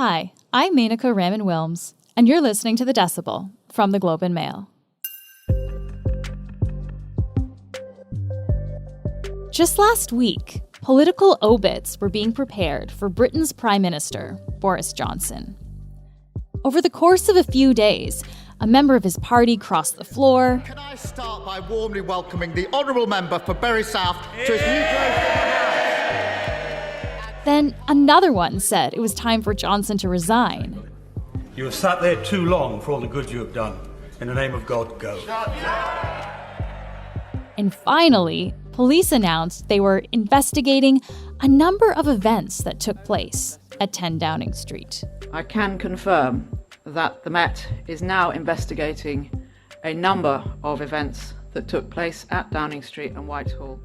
Hi, I'm Menaka Raman-Wilms, and you're listening to The Decibel from the Globe and Mail. Just last week, political obits were being prepared for Britain's Prime Minister, Boris Johnson. Over the course of a few days, a member of his party crossed the floor. Can I start by warmly welcoming the Honourable Member for Bury South to his new place? Then another one said it was time for Johnson to resign. You have sat there too long for all the good you have done. In the name of God, go. And finally, police announced they were investigating a number of events that took place at 10 Downing Street. I can confirm that the Met is now investigating a number of events that took place at Downing Street and Whitehall.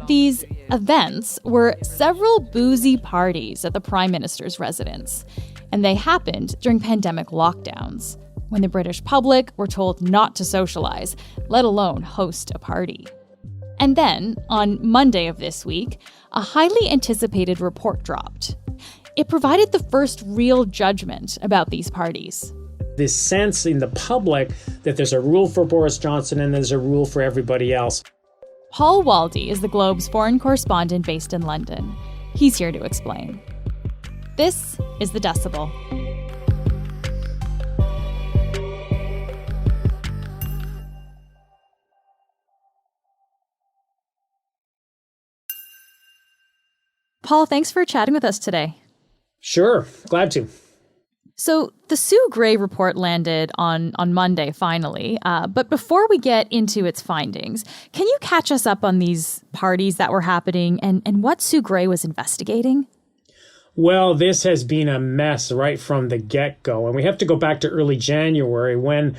These events were several boozy parties at the Prime Minister's residence, and they happened during pandemic lockdowns, when the British public were told not to socialize, let alone host a party. And then, on Monday of this week, a highly anticipated report dropped. It provided the first real judgment about these parties. This sense in the public that there's a rule for Boris Johnson and there's a rule for everybody else. Paul Waldie is the Globe's foreign correspondent based in London. He's here to explain. This is The Decibel. Paul, thanks for chatting with us today. Sure, glad to. So the Sue Gray report landed on Monday, finally. But before we get into its findings, can you catch us up on these parties that were happening and what Sue Gray was investigating? Well, this has been a mess right from the get-go. And we have to go back to early January when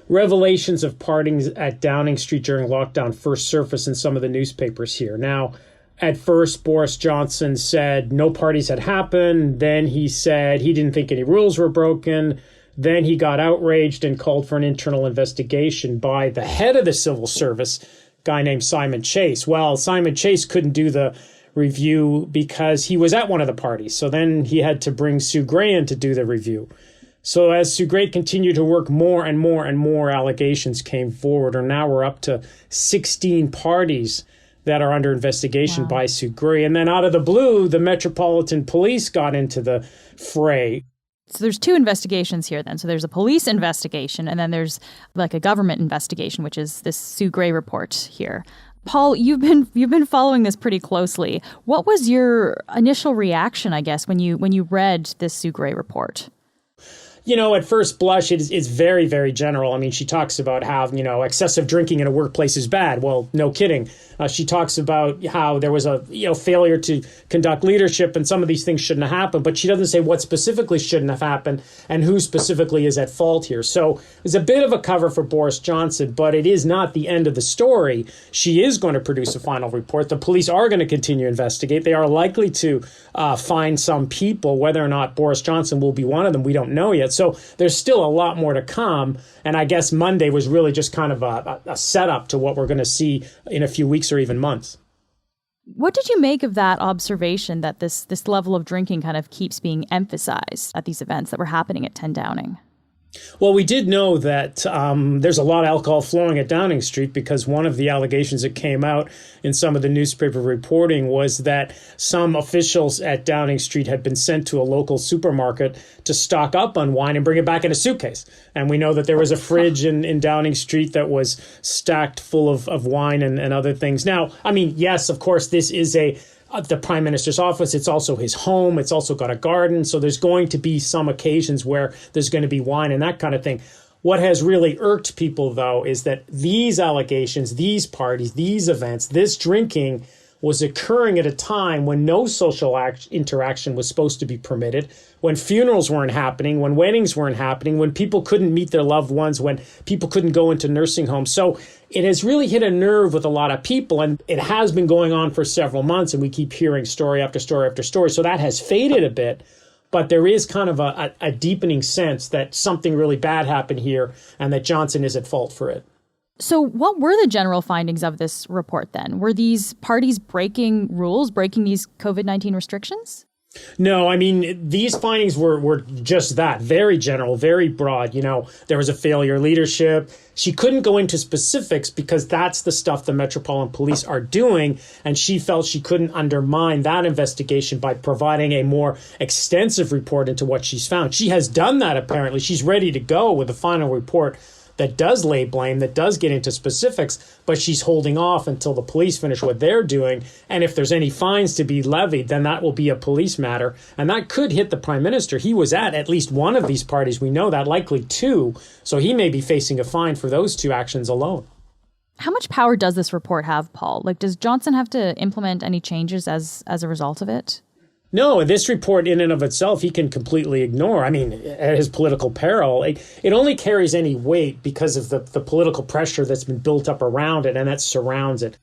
revelations of parties at Downing Street during lockdown first surfaced in some of the newspapers here. Now, at first, Boris Johnson said no parties had happened. Then he said he didn't think any rules were broken. Then he got outraged and called for an internal investigation by the head of the civil service, a guy named Simon Chase. Well, Simon Chase couldn't do the review because he was at one of the parties. So then he had to bring Sue Gray in to do the review. So as Sue Gray continued to work, more and more and more allegations came forward, and now we're up to 16 parties that are under investigation by Sue Gray. And then out of the blue, the Metropolitan Police got into the fray. So there's two investigations here then. So there's a police investigation and then there's like a government investigation, which is this Sue Gray report here. Paul, you've been following this pretty closely. What was your initial reaction, I guess, when you read this Sue Gray report? You know, at first blush, it's very, very general. I mean, she talks about how, excessive drinking in a workplace is bad. Well, no kidding. She talks about how there was a, failure to conduct leadership and some of these things shouldn't have happened. But she doesn't say what specifically shouldn't have happened and who specifically is at fault here. So it's a bit of a cover for Boris Johnson, but it is not the end of the story. She is going to produce a final report. The police are going to continue to investigate. They are likely to find some people. Whether or not Boris Johnson will be one of them, we don't know yet. So there's still a lot more to come. And I guess Monday was really just kind of a setup to what we're going to see in a few weeks or even months. What did you make of that observation that this level of drinking kind of keeps being emphasized at these events that were happening at 10 Downing? Well, we did know that there's a lot of alcohol flowing at Downing Street because one of the allegations that came out in some of the newspaper reporting was that some officials at Downing Street had been sent to a local supermarket to stock up on wine and bring it back in a suitcase. And we know that there was a fridge in Downing Street that was stacked full of wine and other things. Now, I mean, yes, of course, this is the Prime Minister's office. It's also his home. It's also got a garden. So there's going to be some occasions where there's going to be wine and that kind of thing. What has really irked people, though, is that these allegations, these parties, these events, this drinking was occurring at a time when no social interaction was supposed to be permitted, when funerals weren't happening, when weddings weren't happening, when people couldn't meet their loved ones, when people couldn't go into nursing homes. So it has really hit a nerve with a lot of people, and it has been going on for several months, and we keep hearing story after story after story. So that has faded a bit, but there is kind of a deepening sense that something really bad happened here and that Johnson is at fault for it. So what were the general findings of this report then? Were these parties breaking rules, breaking these COVID-19 restrictions? No, I mean, these findings were just that, very general, very broad. There was a failure of leadership. She couldn't go into specifics because that's the stuff the Metropolitan Police are doing. And she felt she couldn't undermine that investigation by providing a more extensive report into what she's found. She has done that, apparently. She's ready to go with a final report that does lay blame, that does get into specifics, but she's holding off until the police finish what they're doing. And if there's any fines to be levied, then that will be a police matter. And that could hit the prime minister. He was at least one of these parties. We know that, likely two. So he may be facing a fine for those two actions alone. How much power does this report have, Paul? Does Johnson have to implement any changes as a result of it? No, this report in and of itself, he can completely ignore. I mean, at his political peril, it only carries any weight because of the political pressure that's been built up around it and that surrounds it.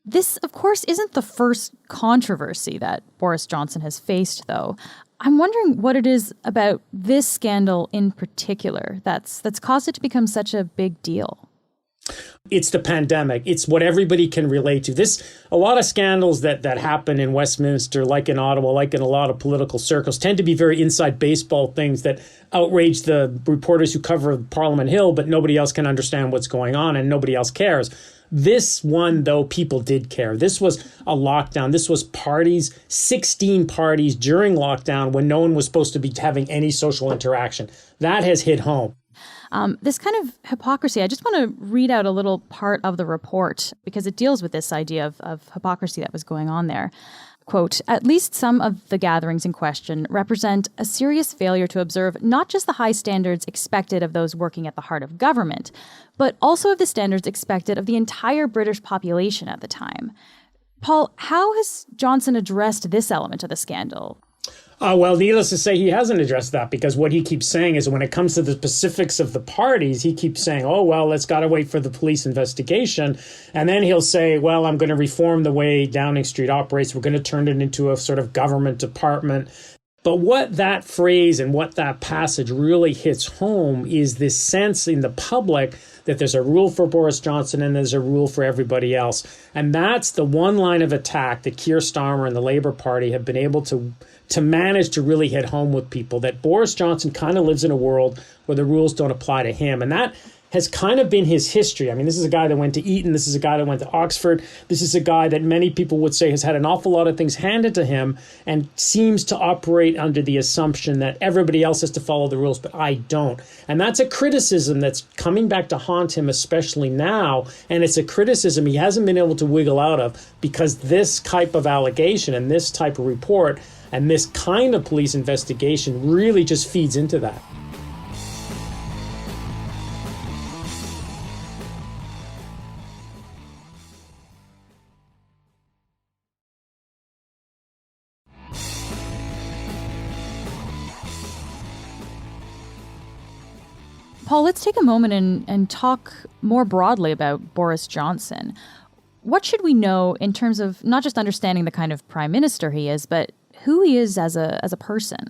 This, of course, isn't the first controversy that Boris Johnson has faced, though. I'm wondering what it is about this scandal in particular that's caused it to become such a big deal. It's the pandemic. It's what everybody can relate to. A lot of scandals that happen in Westminster, like in Ottawa, like in a lot of political circles, tend to be very inside baseball things that outrage the reporters who cover Parliament Hill, but nobody else can understand what's going on and nobody else cares. This one, though, people did care. This was a lockdown. This was parties, 16 parties during lockdown when no one was supposed to be having any social interaction. That has hit home. This kind of hypocrisy, I just want to read out a little part of the report because it deals with this idea of hypocrisy that was going on there. Quote, "At least some of the gatherings in question represent a serious failure to observe not just the high standards expected of those working at the heart of government, but also of the standards expected of the entire British population at the time." Paul, how has Johnson addressed this element of the scandal? Well, needless to say, he hasn't addressed that because what he keeps saying is when it comes to the specifics of the parties, he keeps saying, oh, well, let's got to wait for the police investigation. And then he'll say, well, I'm going to reform the way Downing Street operates. We're going to turn it into a sort of government department. But what that phrase and what that passage really hits home is this sense in the public that there's a rule for Boris Johnson and there's a rule for everybody else. And that's the one line of attack that Keir Starmer and the Labour Party have been able to manage to really hit home with people, that Boris Johnson kind of lives in a world where the rules don't apply to him. And that has kind of been his history. I mean, this is a guy that went to Eton. This is a guy that went to Oxford. This is a guy that many people would say has had an awful lot of things handed to him and seems to operate under the assumption that everybody else has to follow the rules, but I don't. And that's a criticism that's coming back to haunt him, especially now. And it's a criticism he hasn't been able to wiggle out of because this type of allegation and this type of report and this kind of police investigation really just feeds into that. Paul, let's take a moment and talk more broadly about Boris Johnson. What should we know in terms of not just understanding the kind of prime minister he is, but who he is as a person?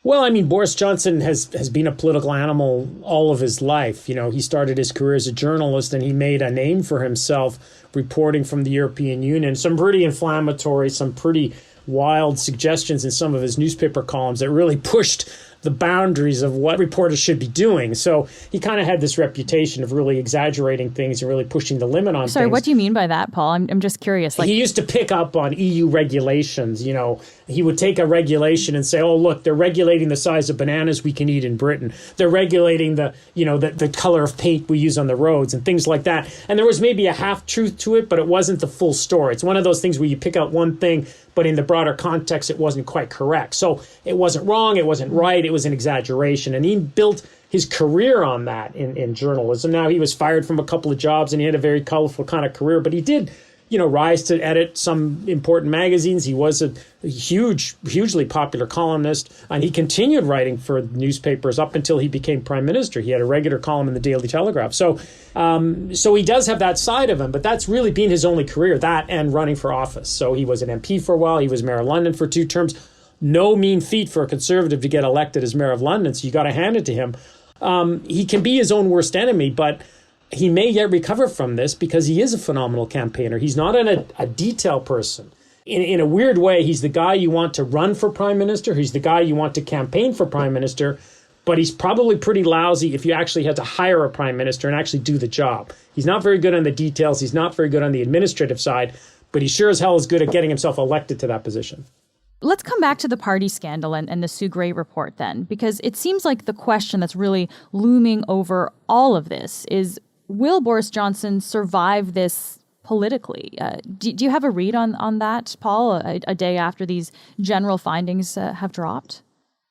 Well, I mean, Boris Johnson has been a political animal all of his life. You know, he started his career as a journalist and he made a name for himself reporting from the European Union. Some pretty inflammatory, some pretty wild suggestions in some of his newspaper columns that really pushed the boundaries of what reporters should be doing. So he kind of had this reputation of really exaggerating things and really pushing the limit on things. Sorry, what do you mean by that, Paul? I'm just curious. He used to pick up on EU regulations. You know, he would take a regulation and say, oh, look, they're regulating the size of bananas we can eat in Britain. They're regulating the color of paint we use on the roads and things like that. And there was maybe a half truth to it, but it wasn't the full story. It's one of those things where you pick out one thing, but in the broader context, it wasn't quite correct. So it wasn't wrong. It wasn't right. It was an exaggeration. And he built his career on that in journalism. Now, he was fired from a couple of jobs and he had a very colorful kind of career, but he did, rise to edit some important magazines. He was a hugely popular columnist, and he continued writing for newspapers up until he became prime minister. He had a regular column in the Daily Telegraph. So he does have that side of him, but that's really been his only career, that and running for office. So he was an MP for a while. He was mayor of London for 2 terms. No mean feat for a Conservative to get elected as mayor of London, so you got to hand it to him. He can be his own worst enemy, but he may yet recover from this because he is a phenomenal campaigner. He's not a detail person. In a weird way, he's the guy you want to run for prime minister. He's the guy you want to campaign for prime minister. But he's probably pretty lousy if you actually had to hire a prime minister and actually do the job. He's not very good on the details. He's not very good on the administrative side. But he sure as hell is good at getting himself elected to that position. Let's come back to the party scandal and the Sue Gray report then, because it seems like the question that's really looming over all of this is, will Boris Johnson survive this politically? Do you have a read on that, Paul, a day after these general findings have dropped?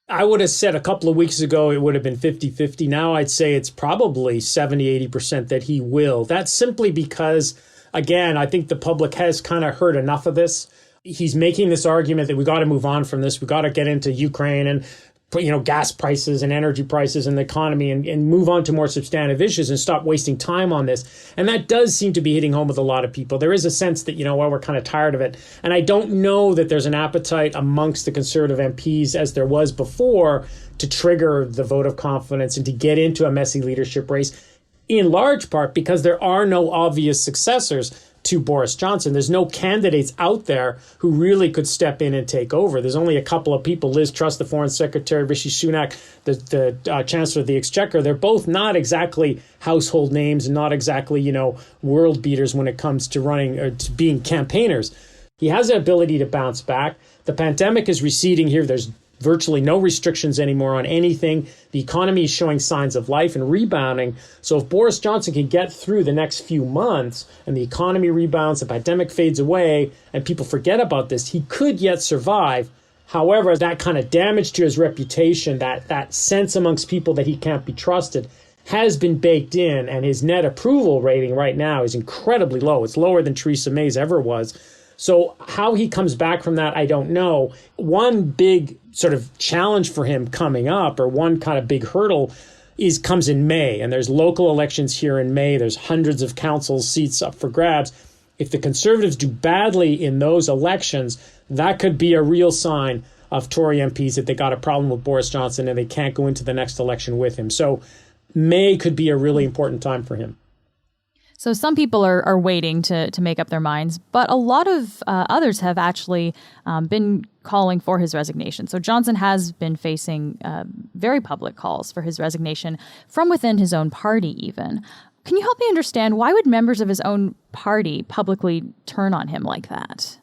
I would have said a couple of weeks ago it would have been 50-50. Now I'd say it's probably 70-80% that he will. That's simply because, again, I think the public has kind of heard enough of this. He's making this argument that we got to move on from this. We got to get into Ukraine and gas prices and energy prices and the economy and move on to more substantive issues and stop wasting time on this. And that does seem to be hitting home with a lot of people. There is a sense that, we're kind of tired of it. And I don't know that there's an appetite amongst the Conservative MPs as there was before to trigger the vote of confidence and to get into a messy leadership race, in large part because there are no obvious successors to Boris Johnson. There's no candidates out there who really could step in and take over. There's only a couple of people, Liz Truss, the Foreign Secretary, Rishi Sunak, the Chancellor of the Exchequer. They're both not exactly household names and not exactly, world beaters when it comes to running or to being campaigners. He has the ability to bounce back. The pandemic is receding here. There's virtually no restrictions anymore on anything. The economy is showing signs of life and rebounding. So if Boris Johnson can get through the next few months and the economy rebounds, the pandemic fades away, and people forget about this, he could yet survive. However, that kind of damage to his reputation, that sense amongst people that he can't be trusted, has been baked in, and his net approval rating right now is incredibly low. It's lower than Theresa May's ever was. So how he comes back from that, I don't know. One big sort of challenge for him coming up, or one kind of big hurdle, comes in May. And there's local elections here in May. There's hundreds of council seats up for grabs. If the Conservatives do badly in those elections, that could be a real sign of Tory MPs that they got a problem with Boris Johnson and they can't go into the next election with him. So May could be a really important time for him. So some people are waiting to make up their minds, but a lot of others have actually been calling for his resignation. So Johnson has been facing very public calls for his resignation from within his own party even. Can you help me understand, why would members of his own party publicly turn on him like that?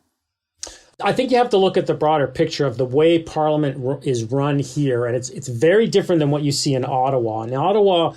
I think you have to look at the broader picture of the way Parliament is run here, and it's very different than what you see in Ottawa. In Ottawa,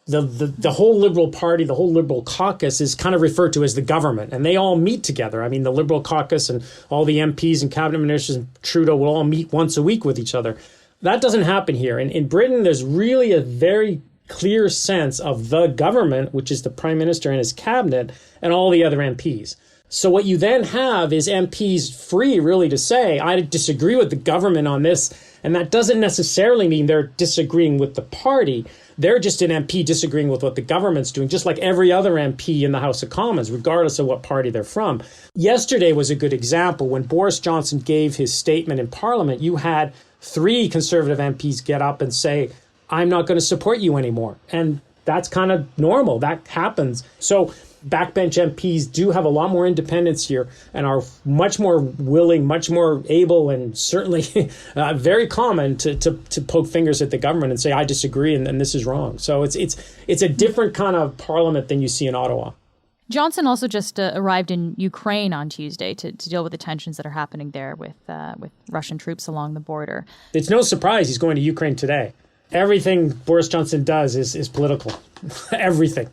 the whole Liberal Party, the whole Liberal caucus is kind of referred to as the government, and they all meet together. I mean, the Liberal caucus and all the MPs and cabinet ministers and Trudeau will all meet once a week with each other. That doesn't happen here. In Britain, there's really a very clear sense of the government, which is the Prime Minister and his cabinet, and all the other MPs. So what you then have is MPs free really to say, I disagree with the government on this, and that doesn't necessarily mean they're disagreeing with the party. They're just an MP disagreeing with what the government's doing, just like every other MP in the House of Commons, regardless of what party they're from. Yesterday was a good example. When Boris Johnson gave his statement in Parliament, you had 3 Conservative MPs get up and say, I'm not going to support you anymore. And that's kind of normal. That happens. So backbench MPs do have a lot more independence here and are much more willing, much more able, and certainly very common to poke fingers at the government and say, I disagree and this is wrong. So it's a different kind of parliament than you see in Ottawa. Johnson also just arrived in Ukraine on Tuesday to deal with the tensions that are happening there with Russian troops along the border. It's no surprise he's going to Ukraine today. Everything Boris Johnson does is political. Everything.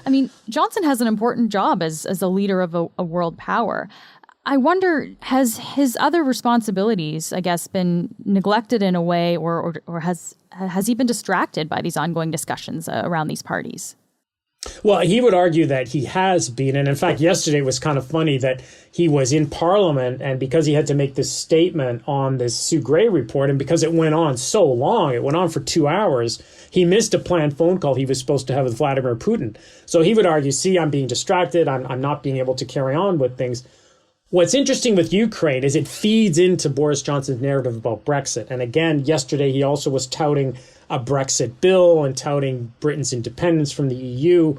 I mean, Johnson has an important job as a leader of a world power. I wonder, has his other responsibilities, I guess, been neglected in a way, or has he been distracted by these ongoing discussions around these parties? Well, he would argue that he has been. And in fact, yesterday was kind of funny that he was in Parliament, and because he had to make this statement on this Sue Gray report, and because it went on so long, it went on for 2 hours, he missed a planned phone call he was supposed to have with Vladimir Putin. So he would argue, see, I'm being distracted. I'm not being able to carry on with things. What's interesting with Ukraine is it feeds into Boris Johnson's narrative about Brexit. And again, yesterday, he also was touting a Brexit bill and touting Britain's independence from the EU.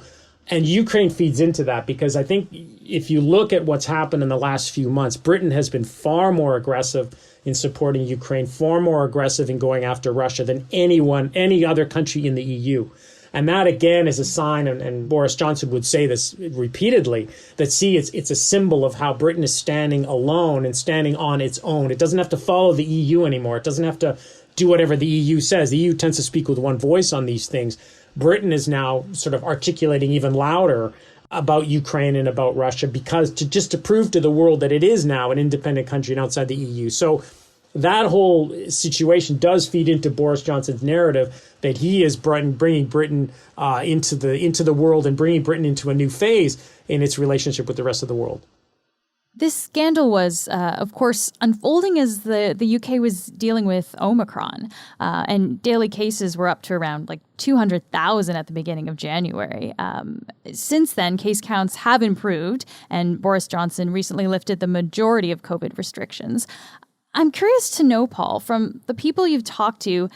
And Ukraine feeds into that because I think if you look at what's happened in the last few months, Britain has been far more aggressive in supporting Ukraine, far more aggressive in going after Russia than any other country in the EU. And that, again, is a sign, and Boris Johnson would say this repeatedly, that, see, it's a symbol of how Britain is standing alone and standing on its own. It doesn't have to follow the EU anymore. It doesn't have to do whatever the EU says. The EU tends to speak with one voice on these things. Britain is now sort of articulating even louder about Ukraine and about Russia because to prove to the world that it is now an independent country and outside the EU. So that whole situation does feed into Boris Johnson's narrative that he is bringing Britain into the world and bringing Britain into a new phase in its relationship with the rest of the world. This scandal was, of course, unfolding as the UK was dealing with Omicron, and daily cases were up to around 200,000 at the beginning of January. Since then, case counts have improved, and Boris Johnson recently lifted the majority of COVID restrictions. I'm curious to know, Paul, from the people you've talked to,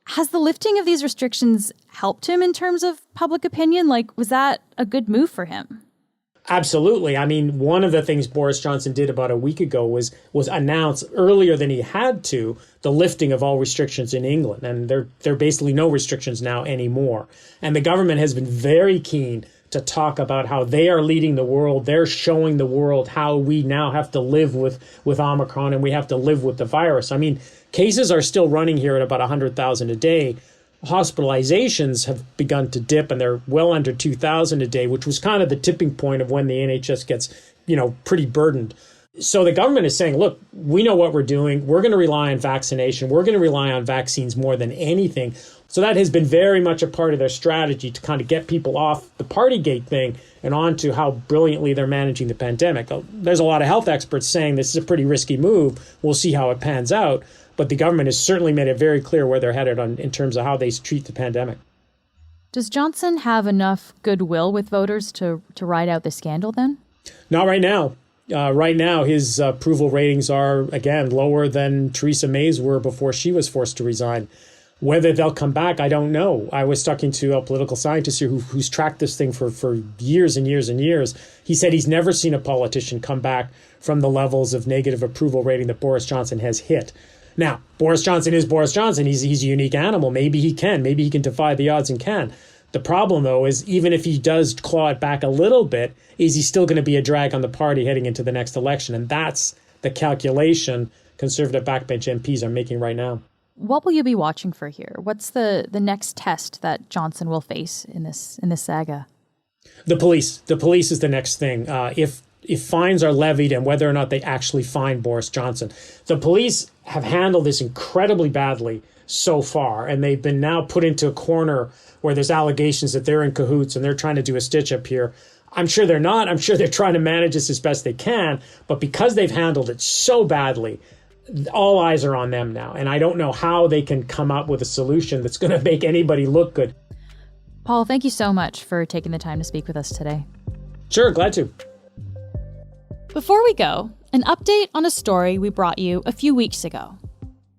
has the lifting of these restrictions helped him in terms of public opinion? Was that a good move for him? Absolutely. I mean, one of the things Boris Johnson did about a week ago was announce earlier than he had to the lifting of all restrictions in England. And there are basically no restrictions now anymore. And the government has been very keen to talk about how they are leading the world. They're showing the world how we now have to live with Omicron and we have to live with the virus. I mean, cases are still running here at about 100,000 a day. Hospitalizations have begun to dip and they're well under 2,000 a day, which was kind of the tipping point of when the NHS gets, pretty burdened. So the government is saying, look, we know what we're doing. We're going to rely on vaccination. We're going to rely on vaccines more than anything. So that has been very much a part of their strategy to kind of get people off the Partygate thing and onto how brilliantly they're managing the pandemic. There's a lot of health experts saying this is a pretty risky move. We'll see how it pans out. But the government has certainly made it very clear where they're headed in terms of how they treat the pandemic. Does Johnson have enough goodwill with voters to ride out the scandal then? Not right now. Right now, his approval ratings are, again, lower than Theresa May's were before she was forced to resign. Whether they'll come back, I don't know. I was talking to a political scientist here who's tracked this thing for years and years and years. He said he's never seen a politician come back from the levels of negative approval rating that Boris Johnson has hit. Now, Boris Johnson is Boris Johnson. He's a unique animal. Maybe he can defy the odds and can. The problem, though, is even if he does claw it back a little bit, is he still going to be a drag on the party heading into the next election? And that's the calculation Conservative backbench MPs are making right now. What will you be watching for here? What's the next test that Johnson will face in this saga? The police. The police is the next thing. If fines are levied and whether or not they actually fine Boris Johnson. The police have handled this incredibly badly so far, and they've been now put into a corner where there's allegations that they're in cahoots and they're trying to do a stitch-up here. I'm sure they're not. I'm sure they're trying to manage this as best they can, but because they've handled it so badly, all eyes are on them now, and I don't know how they can come up with a solution that's going to make anybody look good. Paul, thank you so much for taking the time to speak with us today. Sure, glad to. Before we go, an update on a story we brought you a few weeks ago.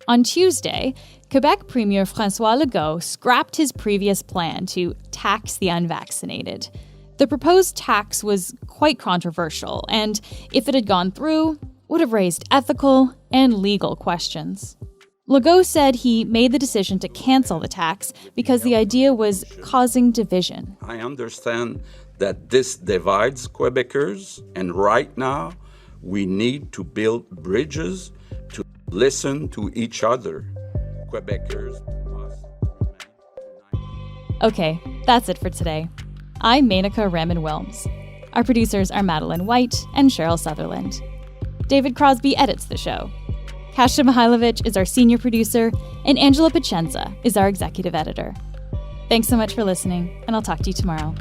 On Tuesday, Quebec Premier François Legault scrapped his previous plan to tax the unvaccinated. The proposed tax was quite controversial, and if it had gone through, would have raised ethical and legal questions. Legault said he made the decision to cancel the tax because the idea was causing division. I understand that this divides Quebecers, and right now we need to build bridges to listen to each other. Quebecers must unite. Okay, that's it for today. I'm Menaka Raman-Wilms. Our producers are Madeline White and Cheryl Sutherland. David Crosby edits the show. Kasia Mihailovich is our senior producer, and Angela Pacenza is our executive editor. Thanks so much for listening, and I'll talk to you tomorrow.